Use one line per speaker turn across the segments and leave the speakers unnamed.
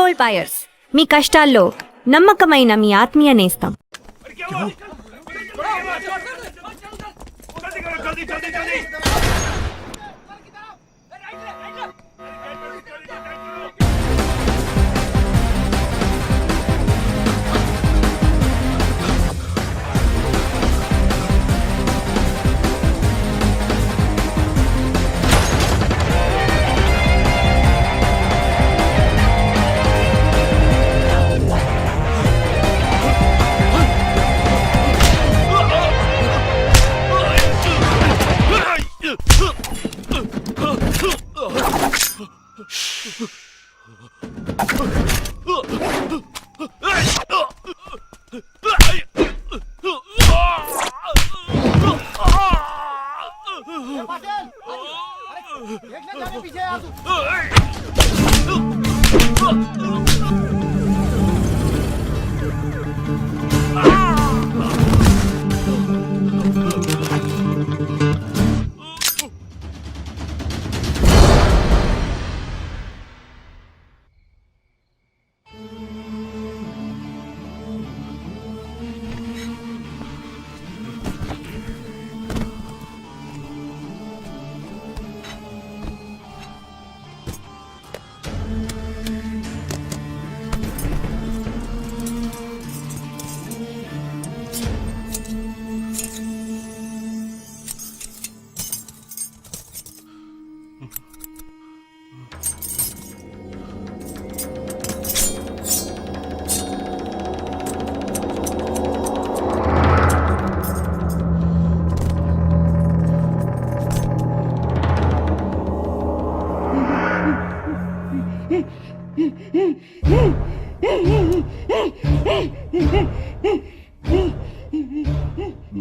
Gold buyers, మీ కష్టాల్లో నమ్మకమైన మీ ఆత్మీయ నేస్తం.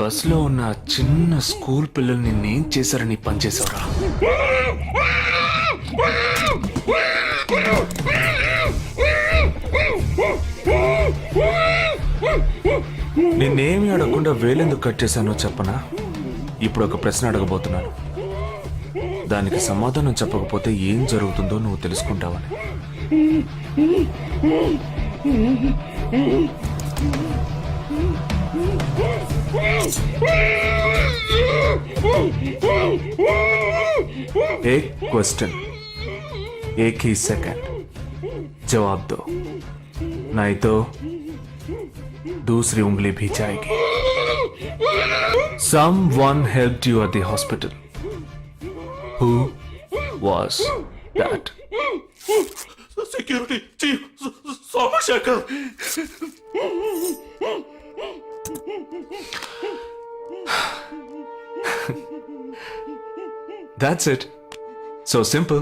బస్లో ఉన్న చిన్న స్కూల్ పిల్లల్ని నేను చేశారని పనిచేసావురా. నిన్నేమి అడగకుండా వేలెందుకు కట్ చేశానో చెప్పనా? ఇప్పుడు ఒక ప్రశ్న అడగబోతున్నాను. దానికి సమాధానం చెప్పకపోతే ఏం జరుగుతుందో నువ్వు తెలుసుకుంటావని. एक क्वेश्चन, एक ही सेकंड, जवाब दो, नहीं तो दूसरी उंगली भी जाएगी. Someone helped you at the hospital. Who was that?
Security chief Somashekar.
That's it. So simple.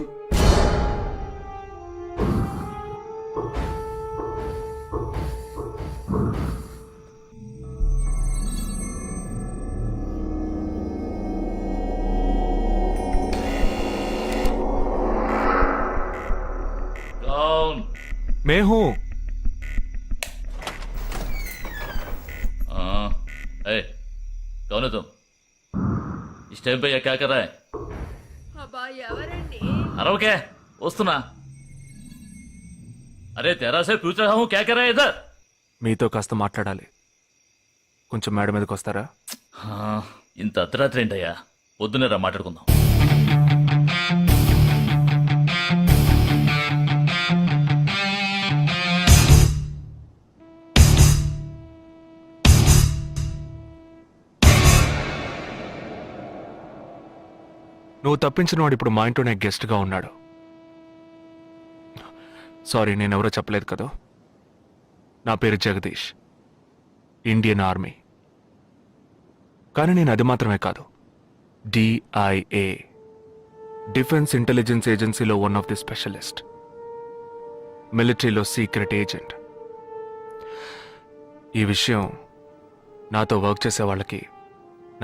Down.
मैं हूं.
Hey, कौन है तुम? इस टाइम पे ये क्या कर रहा है? अरे क्या? वस्तुना? अरे तेरा से पूछ रहा हूँ क्या कर रहा है इधर?
మీతో కాస్త మాట్లాడాలి. కొంచెం మేడ మీదకి వస్తారా?
ఇంత అర్ధరాత్రి ఏంటయ్యా? పొద్దునే రా మాట్లాడుకుందాం.
నువ్వు తప్పించిన వాడు ఇప్పుడు మా ఇంట్లోనే గెస్ట్గా ఉన్నాడు. సారీ, నేనెవరో చెప్పలేదు కదా. నా పేరు జగదీష్, ఇండియన్ ఆర్మీ. కానీ నేను అది మాత్రమే కాదు, DIA, డిఫెన్స్ ఇంటెలిజెన్స్ ఏజెన్సీలో వన్ ఆఫ్ ది స్పెషలిస్ట్, మిలిటరీలో సీక్రెట్ ఏజెంట్. ఈ విషయం నాతో వర్క్ చేసే వాళ్ళకి,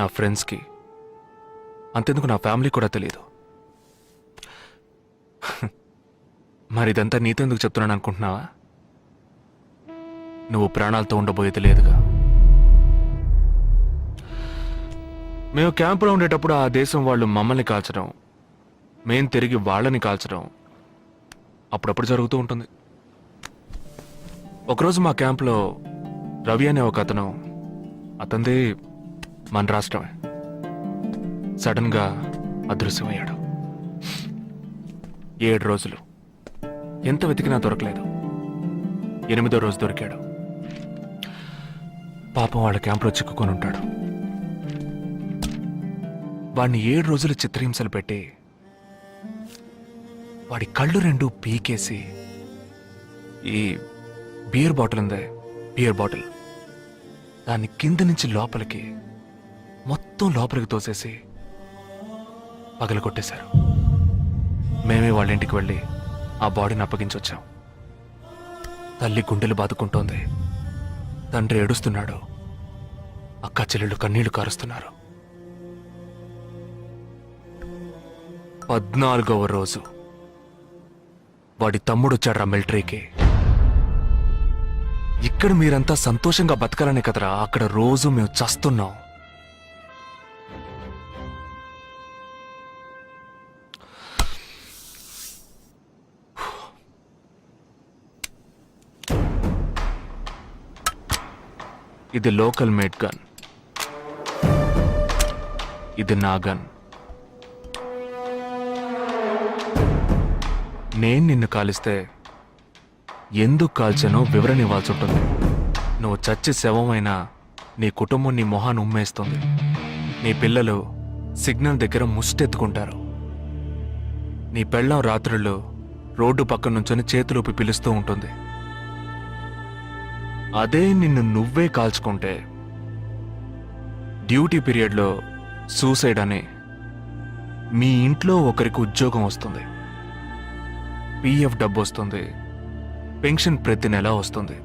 నా ఫ్రెండ్స్కి, అంతెందుకు నా ఫ్యామిలీ కూడా తెలియదు. మరి ఇదంతా నీతెందుకు చెప్తున్నాను అనుకుంటున్నావా? నువ్వు ప్రాణాలతో ఉండబోయేది లేదుగా. మేము క్యాంపులో ఉండేటప్పుడు ఆ దేశం వాళ్ళు మమ్మల్ని కాల్చడం, మేం తిరిగి వాళ్ళని కాల్చడం అప్పుడప్పుడు జరుగుతూ ఉంటుంది. ఒకరోజు మా క్యాంప్లో రవి అనే ఒక అతను, అతనిది మన రాష్ట్రమే, సడన్గా అదృశ్యమయ్యాడు. 7 రోజులు ఎంత వెతికినా దొరకలేదు. 8వ రోజు దొరికాడు. పాపం వాళ్ళ క్యాంప్లో చిక్కుకొని ఉంటాడు. వాడిని 7 రోజులు చిత్రహింసలు పెట్టి వాడి కళ్ళు 2 పీకేసి ఈ బియర్ బాటిల్ ఉందే, బియర్ బాటిల్, దాన్ని కింద నుంచి లోపలికి మొత్తం లోపలికి తోసేసి పగలగొట్టేశారు. మేమే వాళ్ళ ఇంటికి వెళ్ళి ఆ బాడీని అప్పగించొచ్చాం. తల్లి గుండెలు బాదుకుంటోంది, తండ్రి ఏడుస్తున్నాడు, అక్క చెల్లెళ్ళు కన్నీళ్లు కారుస్తున్నారు. 14వ రోజు వాడి తమ్ముడు వచ్చాడ్రా మిలిటరీకి. ఇక్కడ మీరంతా సంతోషంగా బతకాలనే కదరా అక్కడ రోజు మేము చస్తున్నాం. ఇది లోకల్ మేడ్ గన్, ఇది నా గన్. నేను నిన్ను కాలిస్తే ఎందుకు కాల్చానో వివరణ ఇవ్వాల్సి ఉంటుంది. నువ్వు చచ్చి శవమైనా నీ కుటుంబం నీ మొహాన్ని ఉమ్మేస్తుంది. నీ పిల్లలు సిగ్నల్ దగ్గర ముష్టెత్తుకుంటారు. నీ పెళ్ళం రాత్రుళ్ళు రోడ్డు పక్కన నుంచొని చేతులూపి పిలుస్తూ ఉంటుంది. అదే నిన్ను నువ్వే కాల్చుకుంటే డ్యూటీ పీరియడ్లో సూసైడ్ అని మీ ఇంట్లో ఒకరికి ఉద్యోగం వస్తుంది, పిఎఫ్ డబ్బు వస్తుంది, పెన్షన్ ప్రతి నెల వస్తుంది.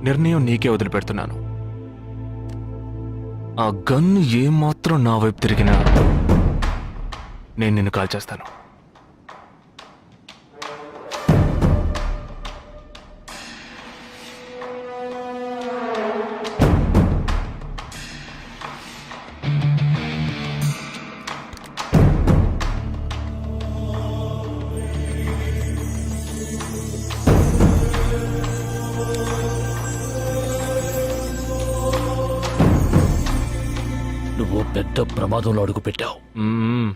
నిర్ణయం నీకే వదిలిపెడుతున్నాను. ఆ గన్ను ఏమాత్రం నా వైపు తిరిగినా నేను నిన్ను కాల్చేస్తాను.
నువ్వు పెద్ద ప్రమాదంలో అడుగు పెట్టావు.
మ్మ్.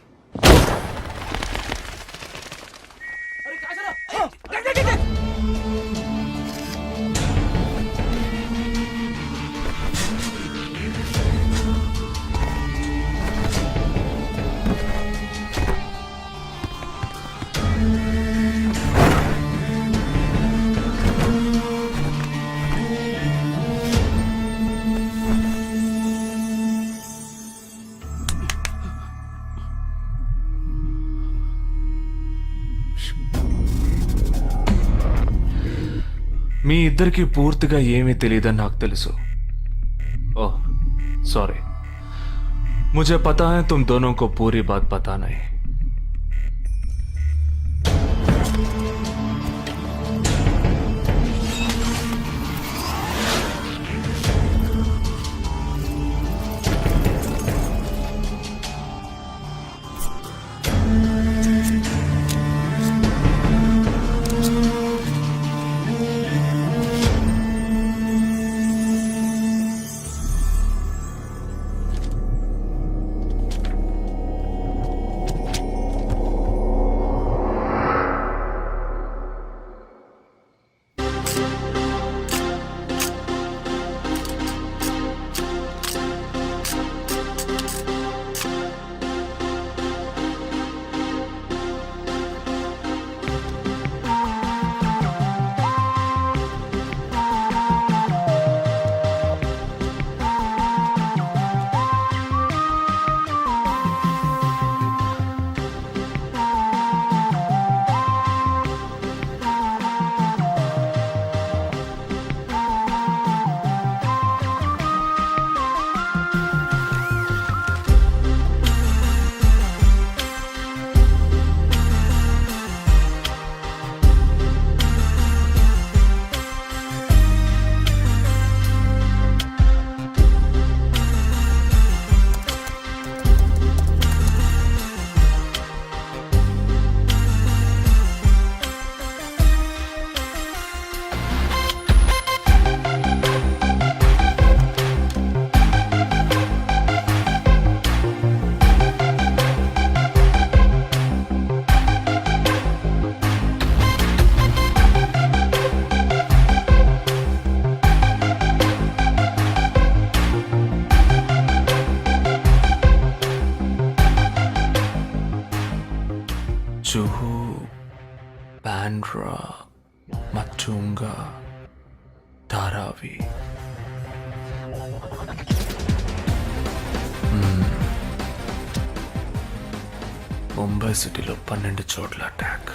మీ ఇద్దరికి పూర్తిగా ఏమీ తెలియదని నాకు తెలుసు. ఓహ్ सॉरी, मुझे पता है तुम दोनों को पूरी बात पता नहीं. జూహు, బాండ్రా, మతుంగా, ధారావి. ముంబై సిటీలో 12 చోట్ల అటాక్.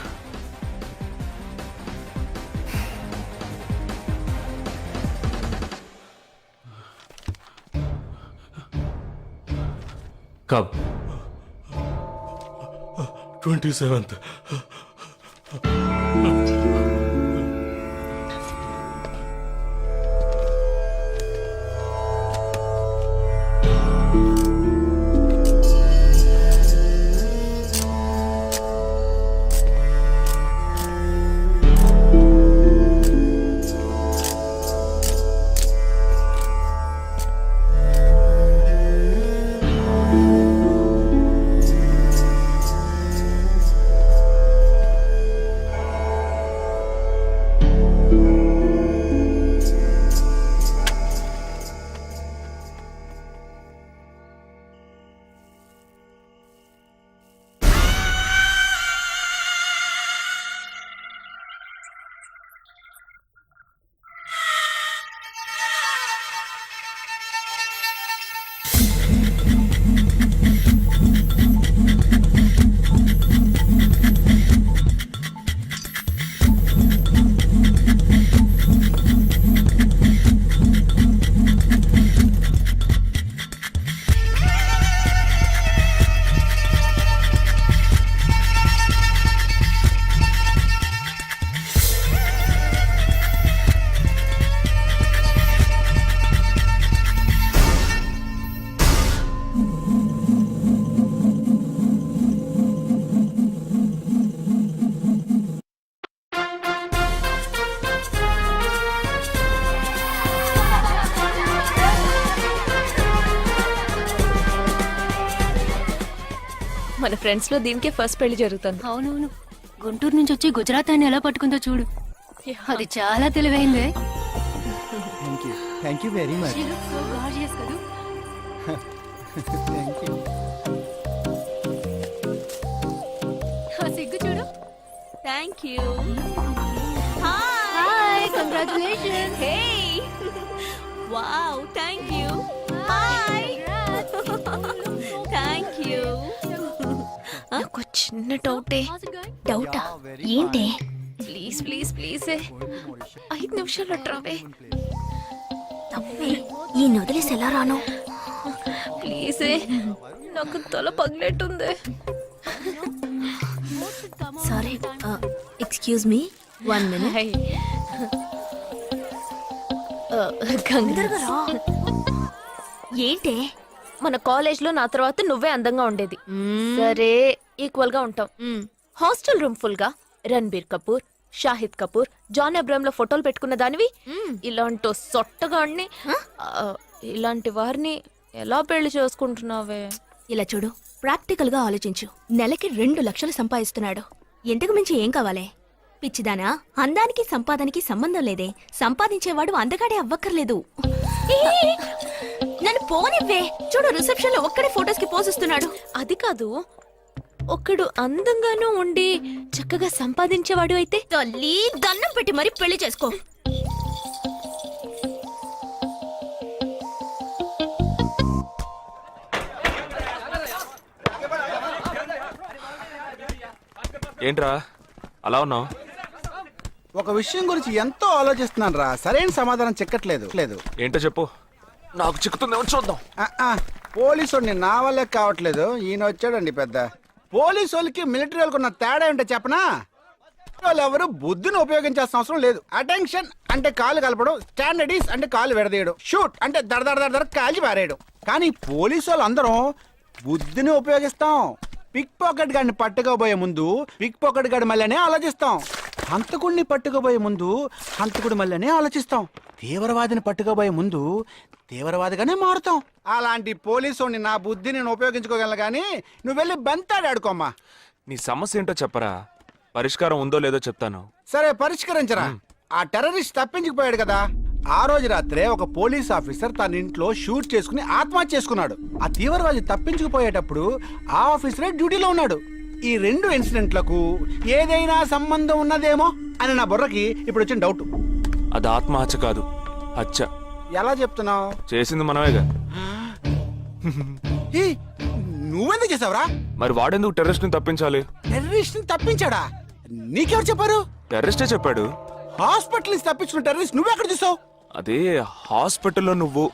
కబ్
27th.
మన ఫ్రెండ్స్ లో దీనికే ఫస్ట్ పెళ్లి జరుగుతుంది.
అవునవును, గుంటూరు నుంచి వచ్చి గుజరాత్ అని ఎలా పట్టుకుందో చూడు. అది చాలా తెలివైందే.
Thank you very much.
She looks so gorgeous కదూ.
Thank you.
ఆ సిగ్గు చూడు.
Thank you.
Hi, congratulations.
Hey wow, thank you. Hi, thank you.
నాకు చిన్న డౌటే.
డౌటా?
ఏంటి? ప్లీజ్ ప్లీజ్ ప్లీజ్ 5 నిమిషాలు ట్రావే.
ఈ నొదిలేసి ఎలా రాను?
ప్లీజ్, నాకు తల పగిలేట్టుంది.
Sorry, excuse me, 1 minute.
కంగారుగా రా.
ఏంటే?
మన కాలేజ్ లో నా తర్వాత నువ్వే అందంగా ఉండేది. సరే, ఈక్వల్ గా ఉంటాం. హాస్టల్ రూమ్ ఫుల్ గా రణబీర్ కపూర్, షాహిద్ కపూర్, జాన్ అబ్రామ్ లో ఫోటోలు పెట్టుకున్న దానివి ఇలాంటి సొట్టగాడిని, ఇలాంటి వారిని ఎలా పెళ్లి చేసుకుంటున్నావే?
ఇలా చూడు, ప్రాక్టికల్ గా ఆలోచించు. నెలకి 2 లక్షలు సంపాదిస్తున్నాడు. ఎంతకు మించి ఏం కావాలే? పిచ్చిదానా, అందానికి సంపాదనకి సంబంధం లేదే. సంపాదించేవాడు అందగాడే అవ్వక్కర్లేదు. నన్ను పోనివ్వే. చూడు, రిసెప్షన్ లో ఒక్కడే ఫోటోస్ కి పోసిస్తున్నాడు.
అది కాదు, ఒకడు అందంగానూ ఉండి చక్కగా సంపాదించేవాడు అయితే
తల్లి, దండం పెట్టి మరీ పెళ్లి చేసుకో.
ఏంట్రా అలా ఉన్నావు?
ఒక విషయం గురించి ఎంతో ఆలోచిస్తున్నాను రా, సరైన సమాధానం చిక్కట్లేదు.
ఏంటో చెప్పు, నాకు చిక్కుతుందేమో చూద్దాం.
పోలీసు నా వల్లే కావట్లేదు. ఈయన వచ్చాడండి పెద్ద. పోలీసు వాళ్ళకి మిలిటరీ వాళ్ళకి ఉన్న తేడా ఏంటో చెప్పనా? వాళ్ళు ఎవరు బుద్ధిని ఉపయోగించాల్సిన అవసరం లేదు. అటెన్షన్ అంటే కాలు కలపడం, స్టాండర్డీస్ అంటే కాలు విడదీయడం, షూట్ అంటే దడ కాల్చి పారేయడం. కానీ పోలీసు వాళ్ళు అందరం బుద్ధిని ఉపయోగిస్తాం. పిక్ పాకెట్ గాడిని పట్టుకోబోయే ముందు పిక్ పాకెట్ గాడి మళ్ళీనే ఆలోచిస్తాం. హంతకుడిని పట్టుకోబోయే ముందు హంతకుడి మళ్ళీనే ఆలోచిస్తాం. తీవ్రవాదిని పట్టుకోబోయే ముందు తీవ్రవాదిగానే మారుతాం. అలాంటి పోలీసుని నా బుద్ధి నేను ఉపయోగించుకోగలను, కానీ నువ్వు వెళ్ళి బంతాడు ఆడుకోమ్మా.
నీ సమస్య ఏంటో చెప్పరా, పరిష్కారం ఉందో లేదో చెప్తాను.
సరే, పరిష్కరించరా. ఆ టెర్రరిస్ట్ తప్పించుకుపోయాడు కదా, ఆ రోజు రాత్రే ఒక పోలీస్ ఆఫీసర్ తన ఇంట్లో షూట్ చేసుకుని ఆత్మహత్య చేసుకున్నాడు. ఆ తీవ్రవాది తప్పించుకుపోయేటప్పుడు ఆ ఆఫీసరే డ్యూటీలో ఉన్నాడు. ఈ రెండు ఇన్సిడెంట్లకు ఏదైనా సంబంధం ఉన్నదేమో అని నా బుర్రకి ఇప్పుడు వచ్చిన డౌట్.
అది ఆత్మహత్య కాదు, హత్య.
ఎలా చెప్తున్నావు?
చేసింది మనమేగా.
నువ్వెందుకు చేసావురా?
మరి వాడెందుకు టెర్రరిస్ట్ ని తప్పించాలి?
టెర్రరిస్ట్ ని తప్పించాడా? నీకెవరు చెప్పారు?
టెర్రరిస్టే చెప్పాడు.
హాస్పిటల్ నుంచి తప్పించుకున్న టెర్రరిస్ట్ నువ్వెక్కడ చూసావు?
అదే హాస్పిటల్లో నువ్వు.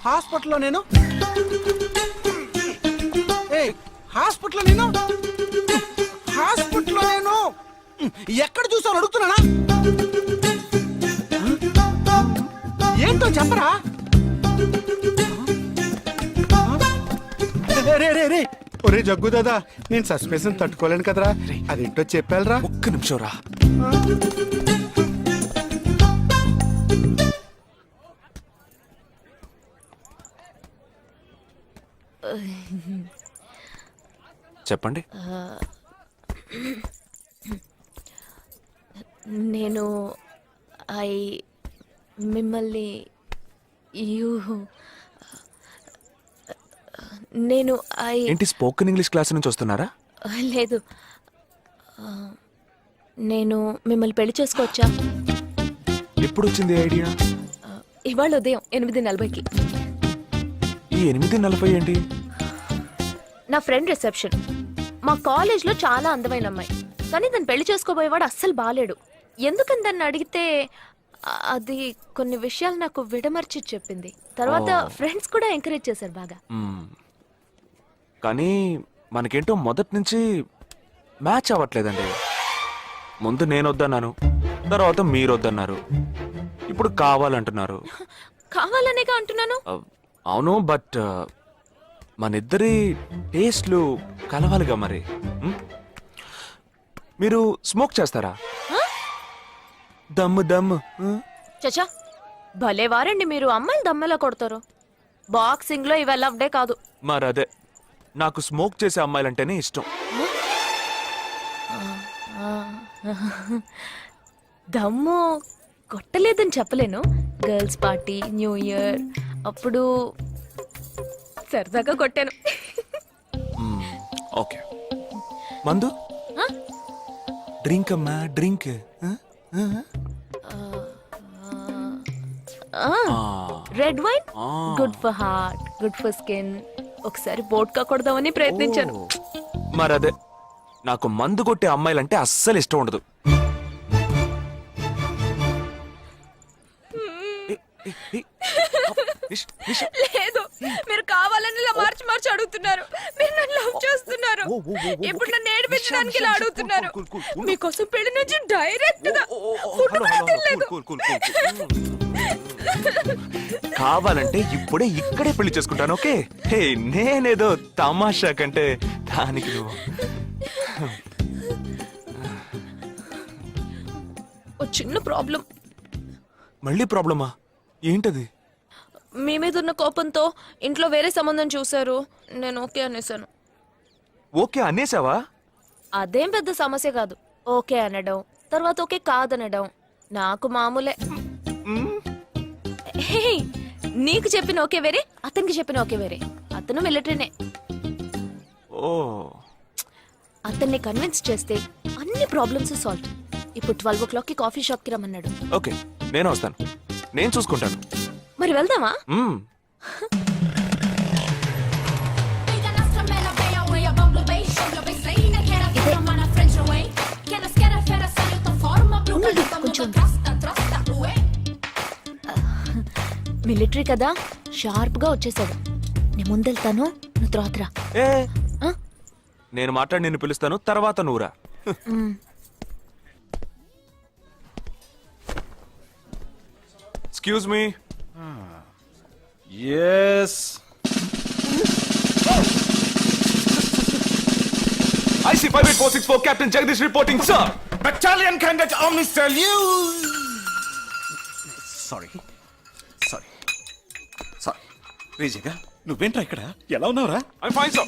హాస్పిటల్లో నేను? హాస్పిటల్లో నేను? హాస్పిటల్లో నేను ఎక్కడ చూసావు అడుగుతున్నానా? ఏంటో చెప్పరా? ఒరే జగ్గు దాదా, నేను సస్పెన్షన్ తట్టుకోలేను కదరా. అదేంటో చెప్పాలరా.
ఒక్క నిమిషం రా. చెప్పండి.
నేను మిమ్మల్ని నేను
ఏంటి స్పోకెన్ ఇంగ్లీష్ క్లాస్ నుంచి వస్తున్నారా?
లేదు, నేను మిమ్మల్ని పెళ్లి చేసుకోవచ్చా?
ఎప్పుడు వచ్చింది ఐడియా?
ఇవాళ ఉదయం 8:40కి.
ఈ 8:40 ఏంటి?
నా ఫ్రెండ్ రిసెప్షన్. మా కాలేజ్లో చాలా అందమైన అమ్మాయి, కానీ దాన్ని పెళ్లి చేసుకోబోయేవాడు అస్సలు బాలేడు. ఎందుకని దాన్ని అడిగితే అది కొన్ని విషయాలు నాకు విడమర్చి చెప్పింది. తర్వాత ఫ్రెండ్స్ కూడా ఎంకరేజ్ చేశారు బాగా.
కానీ మనకేంటో మొదటి నుంచి మ్యాచ్ అవ్వట్లేదండి. ముందు నేను వద్దన్నాను, తర్వాత మీరు వద్దన్నారు, ఇప్పుడు కావాలంటున్నారు.
కావాలనేగా అంటున్నాను.
అవును, బట్ మనిద్దరి టేస్ట్లు కలవాలిగా మరి. మీరు స్మోక్ చేస్తారా? దమ్ము దమ్ము.
చచా, భలే వారండి మీరు. అమ్మాయిలు దమ్మెలా కొడతారు. బాక్సింగ్ లో ఇవి లవ్డే కాదు.
మరదే, నాకు స్మోక్ చేసే అమ్మాయిలంటేనే ఇష్టం.
దమ్ము కొట్టలేదని చెప్పలేను. గర్ల్స్ పార్టీ, న్యూ ఇయర్ అప్పుడు సరదాగా కొట్టాను.
ఓకే, మందు డ్రింక్ అమ్మా, drink.
Red wine good for heart, good for skin. ఒకసారి బోట్కా కొడదామని ప్రయత్నించాను.
మరదే, నాకు మందు కొట్టే అమ్మాయిలంటే అస్సలు ఇష్టం ఉండదు.
లేదు, మీరు కావాలని ఇలా మార్చి మార్చి అడుగుతున్నారు. మీరు నన్ను లవ్ చేస్తున్నారు. ఇప్పుడు నన్ను ఏడిపించడానికి ఇలా అడుగుతున్నారు. మీకోసం పెళ్లి నుంచి డైరెక్ట్ గా ఫుడ్ కూడా తినలేదు.
కావాలంటే ఇప్పుడే ఇక్కడే పెళ్లి చేసుకుంటాను. ఓకే, హే, నేనేదో తమాషా కంటే దానికి నువ్వు.
ఓ చిన్న ప్రాబ్లం.
మళ్ళీ ప్రాబ్లమా? ఏంటది?
మీ మీద ఉన్న కోపంతో ఇంట్లో వేరే సంబంధం చూశారు. నేను ఓకే అనేసాను.
ఓకే అనేసావా?
అదేం పెద్ద సమస్య కాదు. ఓకే అనడం, తర్వాత ఓకే కాదనడం నాకు మామూలే. హే, నీకు చెప్పిన ఓకే వేరే, అతనికి చెప్పిన ఓకే వేరే. అతను మిలిటరీనే.
ఓ,
అతన్ని కన్విన్స్ చేస్తే అన్ని ప్రాబ్లమ్స్ సాల్వ్. ఇప్పుడు 12 o'clockకి కాఫీ షాప్ కి రమ్మన్నాడు.
ఓకే, నేను వస్తాను, నేను చూసుకుంటాను.
మరి వెళ్దామా? మిలిటరీ కదా, షార్ప్ గా వచ్చేసాడు. నేను ముందెళ్తాను, నువ్వు తర్వాత రా.
ఏ, నేను మాట్లాడి నిన్ను పిలుస్తాను, తర్వాత నువ్వురా. Excuse me.
Yes.
IC 58464 Captain Jagdish reporting, sir.
Battalion Cadet Army salute. Sorry. రేజేగా, నువ్వేంట్రా ఇక్కడ? ఎలా ఉన్నావురా?
I'm fine, sir.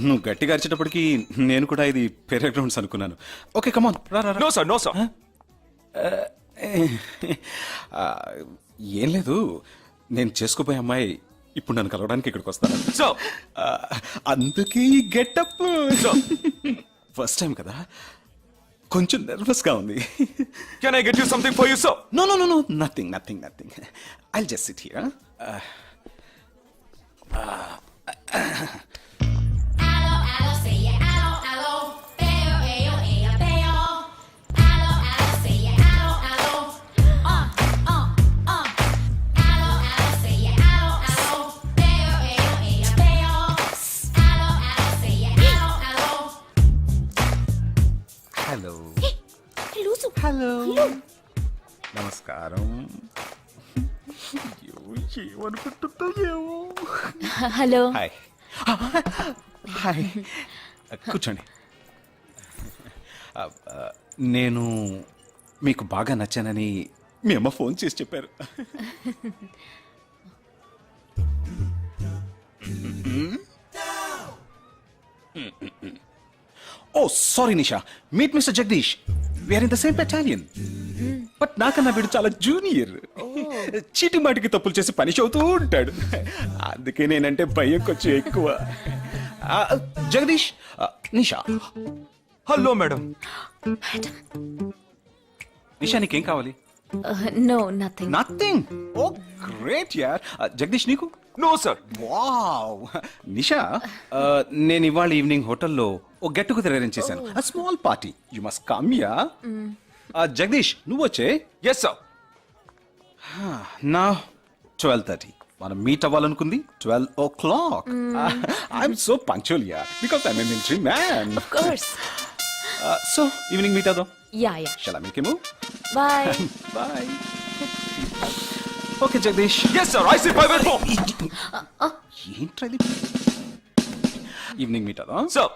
నువ్వు గట్టిగా అరిచేటప్పటికి నేను కూడా ఇది పేరే గ్రౌండ్స్ అనుకున్నాను. ఓకే, కమాన్ రా.
No, sir, no, sir.
ఏం లేదు, నేను చేసుకోపోయే అమ్మాయి ఇప్పుడు నన్ను కలవడానికి ఇక్కడికి వస్తాను
సో
అందుకే ఈ గెటప్ ఫస్ట్ టైం కదా కొంచెం నర్వస్ గా ఉంది
can I get you something for you so
no no no no nothing I'll just sit here hello hello నమస్కారం ఏమనుకుంటుందో ఏమో
హలో
హాయ్ హాయ్ కూర్చోండి నేను మీకు బాగా నచ్చానని మీ అమ్మ ఫోన్ చేసి చెప్పారు oh sorry Nisha meet mister Jagdish were in the same battalion but నాకన్నా వీడు చాలా జూనియర్ చీటి మాటికి తప్పులు చేసి పని అవుతూ ఉంటాడు అందుకే నేనంటే భయం కొంచెం ఎక్కువ జగదీష్ నిషా
హలో మేడం
నిషా నీకేం కావాలి
నో నథింగ్
నథింగ్ ఓ గ్రేట్ యార్ జగదీష్ నీకు
నో సార్
వావ్ నిషా నేను ఇవాళ ఈవినింగ్ హోటల్లో ఓ గెట్ టుగెదర్ అరేంజ్ చేశాను small party you must come yeah Jagadish నువ్వు వచ్చే
ఎస్ సార్
నా 12:30 మనం మీట్ అవ్వాలనుకుంది 12 o'clock I'm so punctual yeah because I'm a military man
course
so evening meet అవుదాం
yeah yeah
shall I make you move
bye
bye okay Jagadish
yes sir I see 584
ఏంట్రది evening meet అవుదాం
sir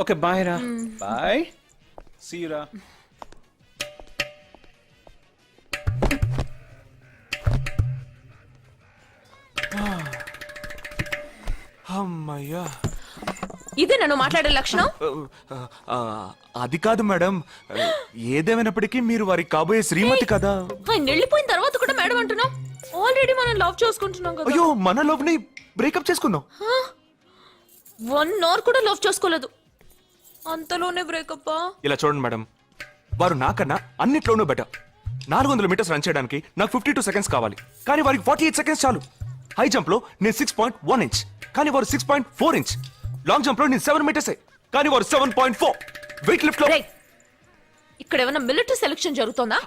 okay bye రా bye see రా
అమ్మయ్యా
ఇదే నన్ను మాట్లాడే లక్షణం
అది కాదు మేడం ఏదేమైనప్పటికీ మీరు వారి కాబోయే శ్రీమతి కదా
ఆయన వెళ్ళిపోయిన తర్వాత కూడా మేడం అంటున్నాం ఆల్రెడీ మనం లవ్ చేసుకుంటున్నాం కదా
అయ్యో మన లవ్ ని బ్రేకప్ చేసుకున్నాం
1 అవర్ కూడా లవ్ చేసుకోలేదు అంతలోనే బ్రేకప్
ఇలా చూడండి మేడం వారు నాకన్నా అన్నిట్లోనూ బెటర్ 400 మీటర్స్ రన్ చేయడానికి నాకు 52 సెకండ్స్ కావాలి కానీ వారికి 48 సెకండ్స్ చాలు హై జంప్ లో నేను 6.1 ఇంచ్ కానీ వారు 6.4 ఇంచ్ లాంగ్ జంప్ లో నేను 7 మీటర్స్ కానీ వారు 7.4 వెయిట్ లిఫ్ట్ లో
ఇక్కడ ఏమైనా మిలిటరీ సెలక్షన్ జరుగుతోందా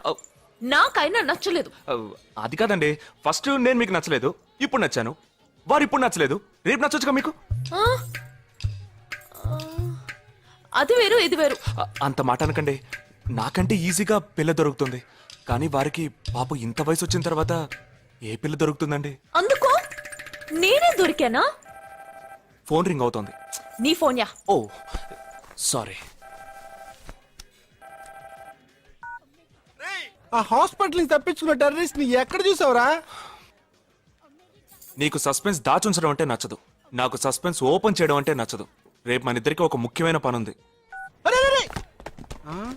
నాకైనా నచ్చలేదు
అది కాదండి ఫస్ట్ నేను మీకు నచ్చలేదు ఇప్పుడు నచ్చాను వారు ఇప్పుడు నచ్చలేదు రేపు నచ్చొచ్చుగా మీకు
ఆ? ఆ, అది వేరు ఇది వేరు
అంత మాట అనకండి నాకంటే ఈజీగా పిల్ల దొరుకుతుంది కానీ వారికి పాపం ఇంత వయసు వచ్చిన తర్వాత ఏ పిల్ల దొరుకుతుందండి
అందుకో నేనే దొరికానా
ఫోన్ రింగ్ అవుతోంది
నీ ఫోన్ యా
ఓ సారీ
ఆ హాస్పిటల్ నుంచి తప్పించుకున్న టెర్రరిస్ట్ ని ఎక్కడ చూసావురా?
నీకు సస్పెన్స్ దాచుంచడం అంటే నచ్చదు నాకు సస్పెన్స్ ఓపెన్ చేయడం అంటే నచ్చదు రేపు మన ఇద్దరికి ఒక ముఖ్యమైన పని ఉంది
అరే, అరే, అరే.